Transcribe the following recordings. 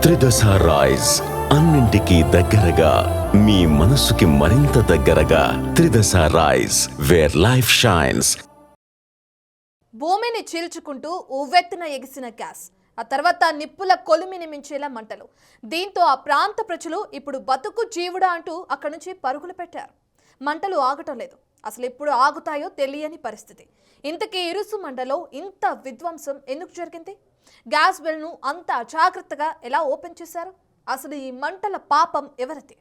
త్రిదశ rice, అన్నింటికీ దగ్గరగా, మీ మనసుకి మరింత దగ్గరగా. త్రిదశ రైస్, వేర్ లైఫ్ షైన్స్. భూమిని చీల్చుకుంటూ ఉవ్వెత్తున ఎగిసిన గ్యాస్, ఆ తర్వాత నిప్పుల కొలిమిని మించేలా మంటలు. దీంతో ఆ ప్రాంత ప్రజలు ఇప్పుడు బతుకు జీవుడా అంటూ అక్కడి నుంచి పరుగులు పెట్టారు. మంటలు ఆగటం లేదు, అసలు ఎప్పుడు ఆగుతాయో తెలియని పరిస్థితి. ఇంతకీ ఇరుసు మండలో ఇంత విధ్వంసం ఎందుకు జరిగింది? గ్యాస్ బెల్ను అంత అజాగ్రత్తగా ఎలా ఓపెన్ చేశారు? అసలు ఈ మంటల పాపం ఎవరిది?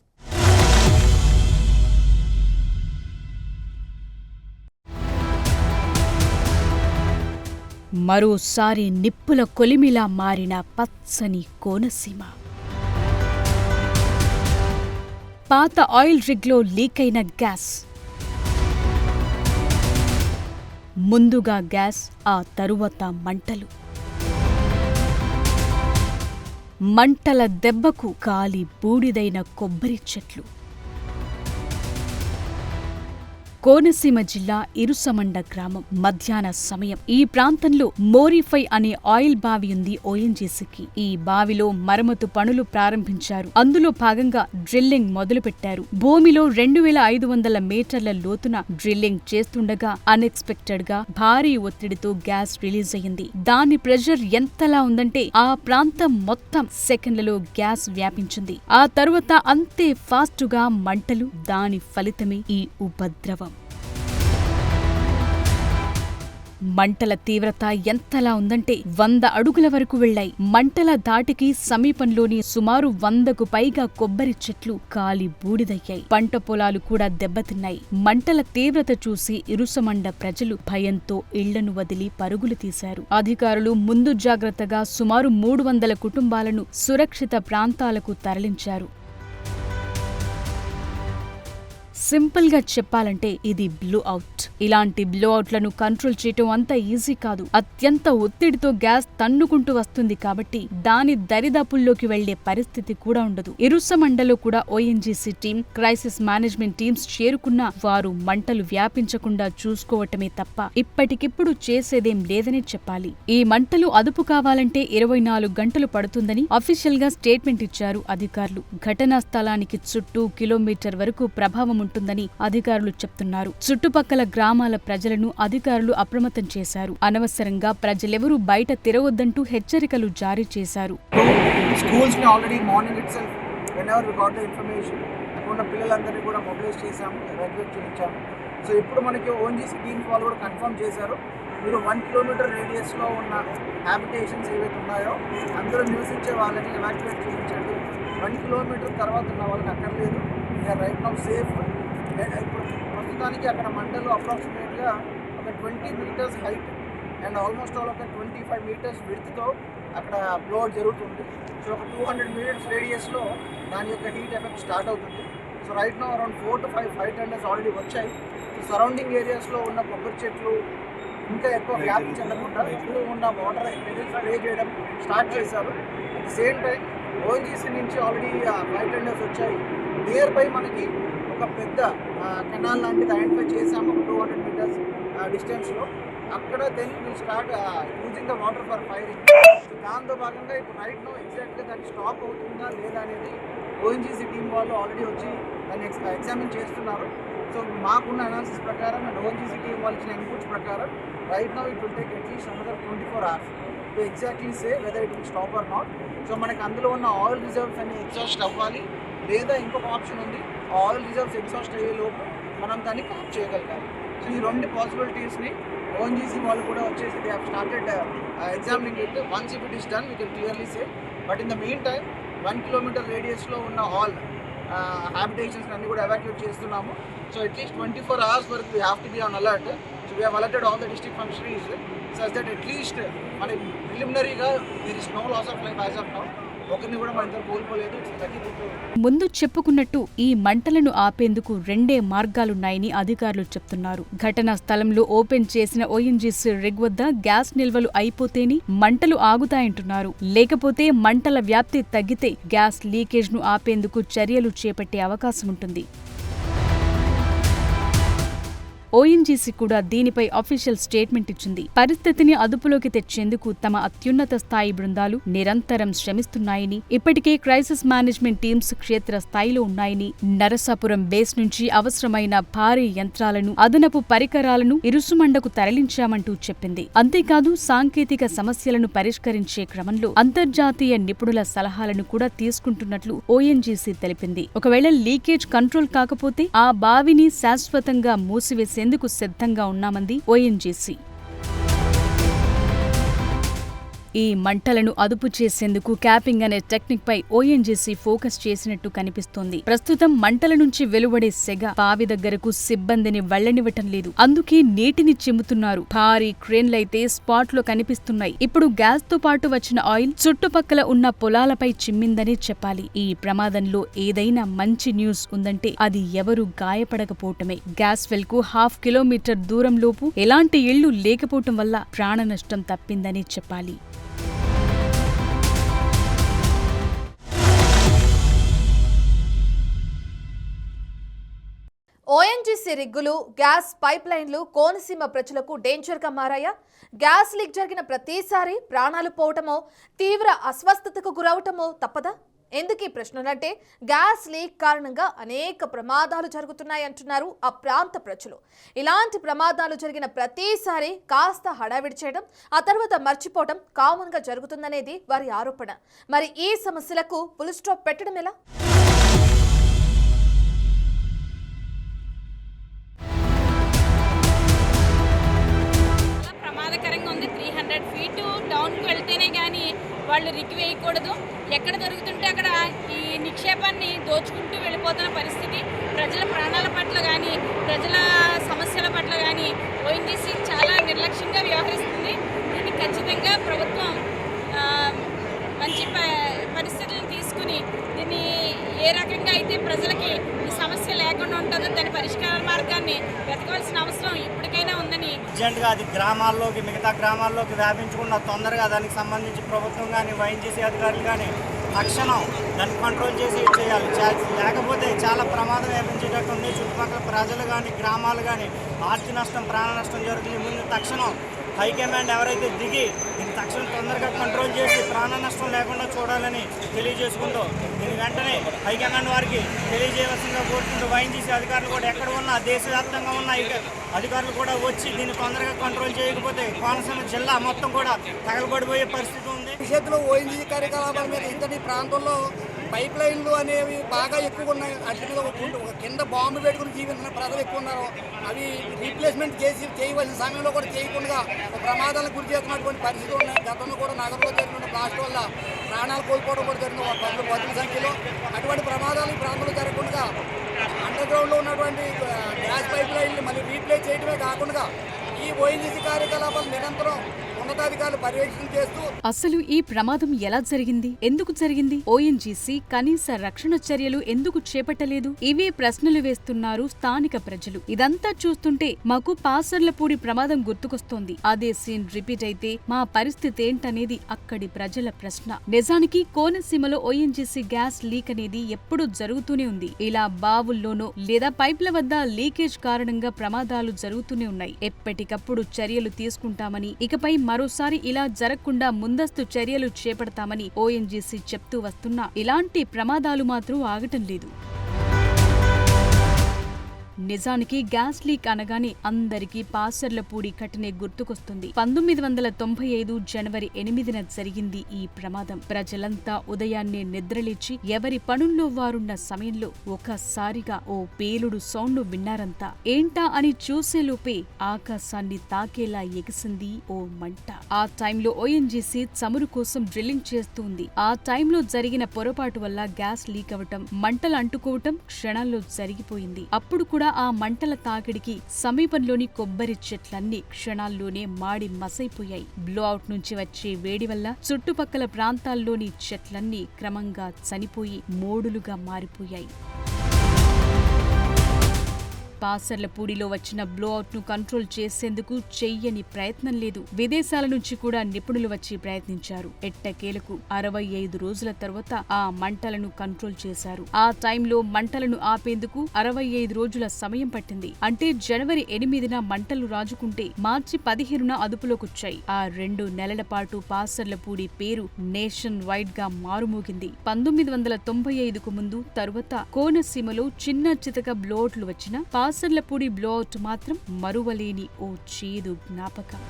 మరోసారి నిప్పుల కొలిమిలా మారిన పచ్చని కోనసీమ. పాత ఆయిల్ రిగ్లో లీకైన గ్యాస్. ముందుగా గ్యాస్, ఆ తరువాత మంటలు. మంటల దెబ్బకు కాలి బూడిదైన కొబ్బరి చెట్లు. కోనసీమ జిల్లా ఇరుసమండ గ్రామం. మధ్యాహ్న సమయం. ఈ ప్రాంతంలో మోరిఫై అనే ఆయిల్ బావి ఉంది ఓఎన్జీసీకి. ఈ బావిలో మరమ్మతు పనులు ప్రారంభించారు. అందులో భాగంగా డ్రిల్లింగ్ మొదలుపెట్టారు. భూమిలో 2500 మీటర్ల లోతున డ్రిల్లింగ్ చేస్తుండగా అన్ఎక్స్పెక్టెడ్ గా భారీ ఒత్తిడితో గ్యాస్ రిలీజ్ అయ్యింది. దాని ప్రెషర్ ఎంతలా ఉందంటే ఆ ప్రాంతం మొత్తం సెకండ్లలో గ్యాస్ వ్యాపించింది. ఆ తరువాత అంతే ఫాస్టుగా మంటలు. దాని ఫలితమే ఈ ఉపద్రవం. మంటల తీవ్రత ఎంతలా ఉందంటే 100 అడుగుల వరకు వెళ్లాయి. మంటల ధాటికి సమీపంలోని సుమారు 100కు పైగా కొబ్బరి చెట్లు కాలి బూడిదయ్యాయి. పంట పొలాలు కూడా దెబ్బతిన్నాయి. మంటల తీవ్రత చూసి ఇరుసమండ ప్రజలు భయంతో ఇళ్లను వదిలి పరుగులు తీశారు. అధికారులు ముందు జాగ్రత్తగా సుమారు 300 కుటుంబాలను సురక్షిత ప్రాంతాలకు తరలించారు. సింపుల్ గా చెప్పాలంటే ఇది బ్లో అవుట్. ఇలాంటి బ్లో అవుట్లను కంట్రోల్ చేయటం అంత ఈజీ కాదు. అత్యంత ఒత్తిడితో గ్యాస్ తన్నుకుంటూ వస్తుంది కాబట్టి దాని దరిదాపుల్లోకి వెళ్లే పరిస్థితి కూడా ఉండదు. ఇరుసమండలో కూడా ONGC team, crisis management teams చేరుకున్నా వారు మంటలు వ్యాపించకుండా చూసుకోవటమే తప్ప ఇప్పటికిప్పుడు చేసేదేం లేదని చెప్పాలి. ఈ మంటలు అదుపు కావాలంటే 24 గంటలు పడుతుందని అఫీషియల్ గా స్టేట్మెంట్ ఇచ్చారు అధికారులు. ఘటనా స్థలానికి చుట్టూ కిలోమీటర్ వరకు ప్రభావం ఉంటుందని అధికారులు చెప్తున్నారు. చుట్టుపక్కల గ్రామాల ప్రజలను అధికారులు అప్రమత్తం చేశారు. అనవసరంగా ప్రజలెవరూ బయట తిరగొద్దంటూ హెచ్చరికలు జారీ చేశారు. స్కూల్స్ ని already morning itself whenever we got the information అక్కడ పిల్లలందరినీ కూడా మొబిలైజ్ చేశాము, ఎవాక్యుయేట్ చేయించాము. సో ఇప్పుడు మనకి ఓఎన్జీసీ టీమ్స్ వాళ్ళు కూడా కన్ఫర్మ్ చేశారు, మీరు 1 కిలోమీటర్ రేడియస్లో ఉన్న హ్యాబిటేషన్స్ ఏవైతే ఉన్నాయో అందరూ నివసించే వాళ్ళని ఎవాక్యుయేట్ చేయించండి. 1 కిలోమీటర్ తర్వాత ఉన్న వాళ్ళకి అక్కర్లేదు, వీఆర్ రైట్ నౌ సేఫ్. ఇప్పుడు ప్రస్తుతానికి అక్కడ మంటలు అప్రాక్సిమేట్గా ఒక 20 meters height and almost all ఒక 25 మీటర్స్ విడ్త్తో అక్కడ బ్లో జరుగుతుంది. సో ఒక 200 మీటర్స్ రేడియస్లో దాని యొక్క హీట్ ఎఫెక్ట్ స్టార్ట్ అవుతుంది. So right now around 4 to 5 fire tenders already వచ్చాయి. సో సరౌండింగ్ ఏరియాస్లో ఉన్న కొబ్బరి చెట్లు ఇంకా ఎక్కువ వ్యాప్తి చెందకుండా ఇప్పుడు ఉన్న వాటర్ స్ప్రే చేయడం స్టార్ట్ చేశారు. At the same time ONGC నుంచి ఆల్రెడీ ఫైర్ టెండర్స్ వచ్చాయి. నియర్ బై మనకి ఒక పెద్ద కెనాల్ లాంటిది ఐడెంటిఫై చేసాము ఒక 200 మీటర్స్ డిస్టెన్స్లో. అక్కడ then will start using the water for firing. దాంతో భాగంగా ఇప్పుడు రైట్ నో ఎగ్జాక్ట్గా దాన్ని స్టాప్ అవుతుందా లేదా అనేది ఓఎన్జీసీ టీమ్ వాళ్ళు ఆల్రెడీ వచ్చి దాన్ని ఎగ్జామిన్ చేస్తున్నారు. సో మాకున్న అనాలిసిస్ ప్రకారం అండ్ ఓఎన్జీసీ టీమ్ వాళ్ళు ఇచ్చిన ఇన్పుట్స్ ప్రకారం right now it will take atleast another 24 hours to exactly say whether it will stop or not. So మనకి అందులో ఉన్న ఆయిల్ రిజర్వ్స్ అన్ని ఎగ్జాస్ట్ అవ్వాలి, లేదా ఇంకొక ఆప్షన్ ఉంది, ఆయిల్ రిజర్వ్స్ ఎగ్జాస్ట్ అయ్యే లోపు మనం దాన్ని కాప్ చేయగలగాలి. సో ఈ 2 పాసిబిలిటీస్ని ఓఎన్జీసీ వాళ్ళు కూడా వచ్చేసి they have started examining it. Once if it is done we can clearly say. But in the main time 1 kilometre రేడియస్లో ఉన్న ఆల్ హ్యాబిటేషన్స్ అన్ని కూడా ఎవాక్యుయేట్ చేస్తున్నాము. సో అట్లీస్ట్ 24 hours వరకు we have to be on alert. So we have alerted all the district functionaries such that at least మనకి ప్రిలిమినరీగా there is no loss of life as of now. ఒకరిని కూడా మన ఇద్దరు కోల్పోలేదు. ముందు చెప్పుకున్నట్టు ఈ మంటలను ఆపేందుకు 2 మార్గాలున్నాయని అధికారులు చెప్తున్నారు. ఘటనా స్థలంలో ఓపెన్ చేసిన ఓఎన్జీసీ రిగ్ వద్ద గ్యాస్ నిల్వలు అయిపోతేనే మంటలు ఆగుతాయంటున్నారు. లేకపోతే మంటల వ్యాప్తి తగ్గితే గ్యాస్ లీకేజ్ ను ఆపేందుకు చర్యలు చేపట్టే అవకాశం ఉంటుంది. ఓఎన్జీసీ కూడా దీనిపై అఫీషియల్ స్టేట్మెంట్ ఇచ్చింది. పరిస్థితిని అదుపులోకి తెచ్చేందుకు తమ అత్యున్నత స్థాయి బృందాలు నిరంతరం శ్రమిస్తున్నాయని, ఇప్పటికే క్రైసిస్ మేనేజ్మెంట్ టీమ్స్ క్షేత్ర స్థాయిలో ఉన్నాయని, నరసాపురం బేస్ నుంచి అవసరమైన భారీ యంత్రాలను, అదనపు పరికరాలను ఇరుసుమండకు తరలించామంటూ చెప్పింది. అంతేకాదు సాంకేతిక సమస్యలను పరిష్కరించే క్రమంలో అంతర్జాతీయ నిపుణుల సలహాలను కూడా తీసుకుంటున్నట్లు ఓఎన్జీసీ తెలిపింది. ఒకవేళ లీకేజ్ కంట్రోల్ కాకపోతే ఆ బావిని శాశ్వతంగా మూసివేసేందుకు సిద్ధంగా ఉన్నామంది ఓఎన్జీసీ. ఈ మంటలను అదుపు చేసేందుకు క్యాపింగ్ అనే టెక్నిక్ పై ఓఎన్జీసీ ఫోకస్ చేసినట్టు కనిపిస్తోంది. ప్రస్తుతం మంటల నుంచి వెలువడే సెగ బావి దగ్గరకు సిబ్బందిని వెళ్లనివ్వటం లేదు. అందుకే నీటిని చిమ్ముతున్నారు. భారీ క్రేన్లైతే స్పాట్ లో కనిపిస్తున్నాయి. ఇప్పుడు గ్యాస్ తో పాటు వచ్చిన ఆయిల్ చుట్టుపక్కల ఉన్న పొలాలపై చిమ్మిందనే చెప్పాలి. ఈ ప్రమాదంలో ఏదైనా మంచి న్యూస్ ఉందంటే అది ఎవరు గాయపడకపోవటమే. గ్యాస్ వెల్ కు 1/2 కిలోమీటర్ దూరంలోపు ఎలాంటి ఇళ్లు లేకపోవటం వల్ల ప్రాణ నష్టం తప్పిందని చెప్పాలి. ఓఎన్జీసీ రిగ్గులు, గ్యాస్ పైప్ లైన్లు కోనసీమ ప్రజలకు డేంజర్గా మారాయా? గ్యాస్ లీక్ జరిగిన ప్రతిసారి ప్రాణాలు పోవటమో, తీవ్ర అస్వస్థతకు గురవటమో తప్పదా? ఎందుకు ఈ ప్రశ్నలంటే గ్యాస్ లీక్ కారణంగా అనేక ప్రమాదాలు జరుగుతున్నాయంటున్నారు ఆ ప్రాంత ప్రజలు. ఇలాంటి ప్రమాదాలు జరిగిన ప్రతిసారి కాస్త హడావిడి చేయడం, ఆ తర్వాత మర్చిపోవడం కామన్గా జరుగుతుందనేది వారి ఆరోపణ. మరి ఈ సమస్యలకు ఫుల్ స్టాప్ పెట్టడం ఎలా? వాళ్ళు రిగ్గు వేయకూడదు. ఎక్కడ దొరుకుతుంటే అక్కడ ఈ నిక్షేపాన్ని దోచుకుంటూ వెళ్ళిపోతున్న పరిస్థితి. ప్రజల ప్రాణాల పట్ల కానీ, ప్రజల సమస్యల పట్ల కానీ ఓఎన్జీసీ చాలా నిర్లక్ష్యంగా వ్యవహరిస్తుంది. దీన్ని ఖచ్చితంగా ప్రభుత్వం మంచి పరిస్థితులను తీసుకుని దీన్ని ఏ రకంగా అయితే ప్రజలకి ఈ సమస్య లేకుండా ఉంటుందో దాని పరిష్కార మార్గాన్ని వెతకవలసిన అవసరం ఇప్పటికైనా ఉందని అర్జెంటుగా అది గ్రామాల్లోకి, మిగతా గ్రామాల్లోకి వ్యాపించకుండా తొందరగా దానికి సంబంధించి ప్రభుత్వం కానీ, ఓఎన్జీసీ అధికారులు కానీ తక్షణం దాన్ని కంట్రోల్ చేసి చేయాలి. లేకపోతే చాలా ప్రమాదం వ్యాపించేటట్టు ఉంది. చుట్టుపక్కల ప్రజలు కానీ, గ్రామాలు కానీ ఆస్తి నష్టం, ప్రాణ నష్టం జరుగుతుంది. ముందు తక్షణం హైకమాండ్ ఎవరైతే దిగి దీన్ని తక్షణం తొందరగా కంట్రోల్ చేసి ప్రాణ నష్టం లేకుండా చూడాలని తెలియజేసుకుంటూ దీని వెంటనే హైకమాండ్ వారికి తెలియజేయవలసిందిగా కోరుకుంటూ ఓఎన్జీసీ అధికారులు కూడా ఎక్కడ ఉన్నా, దేశవ్యాప్తంగా ఉన్న అధికారులు కూడా వచ్చి దీన్ని తొందరగా కంట్రోల్ చేయకపోతే కోనసీమ జిల్లా మొత్తం కూడా తగలబడిపోయే పరిస్థితి ఉంది. భవిష్యత్తులో ఓఎన్జీసీ కార్యకలాపాల మీద ఇంతటి ప్రాంతంలో పైప్ లైన్లు అనేవి బాగా ఎక్కువగా ఉన్నాయి. వాటి మీద కింద బాంబు పెట్టుకుని జీవిస్తున్న ప్రజలు ఎక్కువ ఉన్నారు. అవి రీప్లేస్మెంట్ చేయవలసిన సమయంలో కూడా చేయకుండా ప్రమాదాలకు గురి చేస్తున్నటువంటి పరిస్థితులు ఉన్నాయి. గతంలో కూడా నగరంలో జరిగిన బ్లాస్ట్ వల్ల ప్రాణాలు కోల్పోవడం కూడా జరిగిన పదుల సంఖ్యలో. అటువంటి ప్రమాదాలు ఈ ప్రాంతంలో జరగకుండా అండర్ గ్రౌండ్లో ఉన్నటువంటి గ్యాస్ పైప్ లైన్లు మళ్ళీ రీప్లేస్ చేయడమే కాకుండా ఈ ఓఎన్జీసీ కార్యకలాపాలు నిరంతరం ఉన్నతాధికారులు పర్యవేక్షణ చేస్తూ అసలు ఈ ప్రమాదం ఎలా జరిగింది, ఎందుకు జరిగింది, ఓఎన్జీసీ కనీస రక్షణ చర్యలు ఎందుకు చేపట్టలేదు, ఇవే ప్రశ్నలు వేస్తున్నారు స్థానిక ప్రజలు. ఇదంతా చూస్తుంటే మాకు పాసర్లపూడి ప్రమాదం గుర్తుకొస్తోంది. అదే సీన్ రిపీట్ అయితే మా పరిస్థితి ఏంటనేది అక్కడి ప్రజల ప్రశ్న. నిజానికి కోనసీమలో ఓఎన్జీసీ గ్యాస్ లీక్ అనేది ఎప్పుడూ జరుగుతూనే ఉంది. ఇలా బావుల్లోనో లేదా పైప్ల వద్ద లీకేజ్ కారణంగా ప్రమాదాలు జరుగుతూనే ఉన్నాయి. ఎప్పటికప్పుడు చర్యలు తీసుకుంటామని, ఇకపై మరోసారి ఇలా జరగకుండా ముందస్తు చర్యలు చేపడతామని ఓఎన్జీసీ చెప్తూ వస్తున్నా ఇలాంటి ప్రమాదాలు మాత్రం ఆగటం లేదు. నిజానికి గ్యాస్ లీక్ అనగానే అందరికీ పాసర్లపూడి ఘటనే గుర్తుకొస్తుంది. 1995 జనవరి 8న జరిగింది ఈ ప్రమాదం. ప్రజలంతా ఉదయాన్నే నిద్రలేచి ఎవరి పనుల్లో వారున్న సమయంలో ఒకసారిగా ఓ పేలుడు సౌండ్ విన్నారంతా. ఏంటా అని చూసేలోపే ఆకాశాన్ని తాకేలా ఎగిసింది ఓ మంట. ఆ టైంలో ఓఎన్జీసీ చమురు కోసం డ్రిల్లింగ్ చేస్తుంది. ఆ టైంలో జరిగిన పొరపాటు వల్ల గ్యాస్ లీక్ అవటం, మంటలు అంటుకోవటం క్షణాల్లో జరిగిపోయింది. అప్పుడు కూడా ఆ మంటల తాకిడికి సమీపంలోని కొబ్బరి చెట్లన్నీ క్షణాల్లోనే మాడి మసైపోయాయి. బ్లోఅవుట్ నుంచి వచ్చే వేడి వల్ల చుట్టుపక్కల ప్రాంతాల్లోని చెట్లన్నీ క్రమంగా చనిపోయి మోడులుగా మారిపోయాయి. పాసర్లపూడిలో వచ్చిన బ్లోఅవుట్ ను కంట్రోల్ చేసేందుకు చెయ్యని ప్రయత్నం లేదు. విదేశాల నుంచి కూడా నిపుణులు వచ్చి ప్రయత్నించారు. ఎట్టకేలకు 65 రోజుల తర్వాత ఆ మంటలను కంట్రోల్ చేశారు. ఆ టైంలో మంటలను ఆపేందుకు 65 రోజుల సమయం పట్టింది. అంటే జనవరి 8న మంటలు రాజుకుంటే మార్చి 15న అదుపులోకొచ్చాయి. ఆ 2 నెలల పాటు పాసర్లపూడి పేరు నేషన్ వైడ్ గా మారుమోగింది. 1995కు ముందు తరువాత కోనసీమలో చిన్న చితక బ్లోఅవుట్లు వచ్చిన పాసర్లపూడి బ్లోఅవుట్ మాత్రం మరువలేని ఓ చేదు జ్ఞాపకం.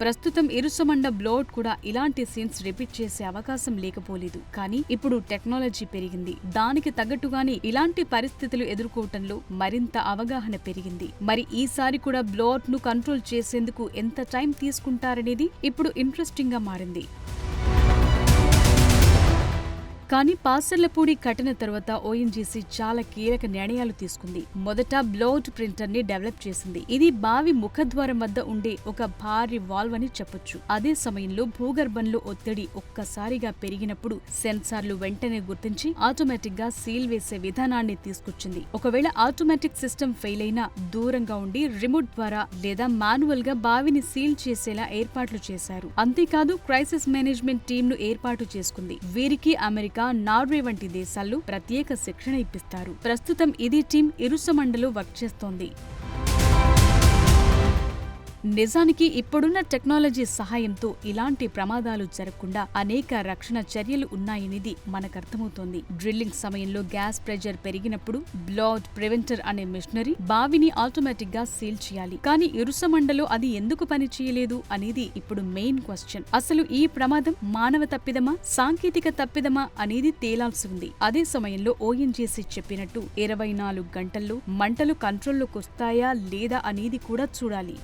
ప్రస్తుతం ఇరుసమండ బ్లోఅవుట్ కూడా ఇలాంటి సీన్స్ రిపీట్ చేసే అవకాశం లేకపోలేదు. కానీ ఇప్పుడు టెక్నాలజీ పెరిగింది. దానికి తగ్గట్టుగానే ఇలాంటి పరిస్థితులు ఎదుర్కోవటంలో మరింత అవగాహన పెరిగింది. మరి ఈసారి కూడా బ్లోఅవుట్ ను కంట్రోల్ చేసేందుకు ఎంత టైం తీసుకుంటారనేది ఇప్పుడు ఇంట్రెస్టింగ్ గా మారింది. కానీ పాసర్లపూడి ఘటన తర్వాత ఓఎన్జీసీ చాలా కీలక నిర్ణయాలు తీసుకుంది. మొదట బ్లోఅవుట్ ప్రింటర్ ని డెవలప్ చేసింది. ఇది బావి ముఖద్వారం వద్ద ఉండే ఒక భారీ వాల్వ్ అని చెప్పొచ్చు. అదే సమయంలో భూగర్భంలో ఒత్తిడి ఒక్కసారిగా పెరిగినప్పుడు సెన్సార్లు వెంటనే గుర్తించి ఆటోమేటిక్ గా సీల్ వేసే విధానాన్ని తీసుకొచ్చింది. ఒకవేళ ఆటోమేటిక్ సిస్టమ్ ఫెయిల్ అయినా దూరంగా ఉండి రిమోట్ ద్వారా లేదా మాన్యువల్ గా బావిని సీల్ చేసేలా ఏర్పాట్లు చేశారు. అంతేకాదు క్రైసిస్ మేనేజ్మెంట్ టీమ్ ను ఏర్పాటు చేసుకుంది. వీరికి అమెరికా, నార్వే వంటి దేశాల్లో ప్రత్యేక శిక్షణ ఇప్పిస్తారు. ప్రస్తుతం ఇది టీం ఇరుసమండలో వర్క్ చేస్తోంది. నిజానికి ఇప్పుడున్న టెక్నాలజీ సహాయంతో ఇలాంటి ప్రమాదాలు జరగకుండా అనేక రక్షణ చర్యలు ఉన్నాయనేది మనకర్థమవుతోంది. డ్రిల్లింగ్ సమయంలో గ్యాస్ ప్రెషర్ పెరిగినప్పుడు బ్లోఅవుట్ ప్రివెంటర్ అనే మిషనరీ బావిని ఆటోమేటిక్ గా సీల్ చేయాలి. కానీ ఇరుసమండలో అది ఎందుకు పని చేయలేదు అనేది ఇప్పుడు మెయిన్ క్వశ్చన్. అసలు ఈ ప్రమాదం మానవ తప్పిదమా, సాంకేతిక తప్పిదమా అనేది తేలాల్సి ఉంది. అదే సమయంలో ఓఎన్జీసీ చెప్పినట్టు 24 గంటల్లో మంటలు కంట్రోల్లోకి వస్తాయా లేదా అనేది కూడా చూడాలి.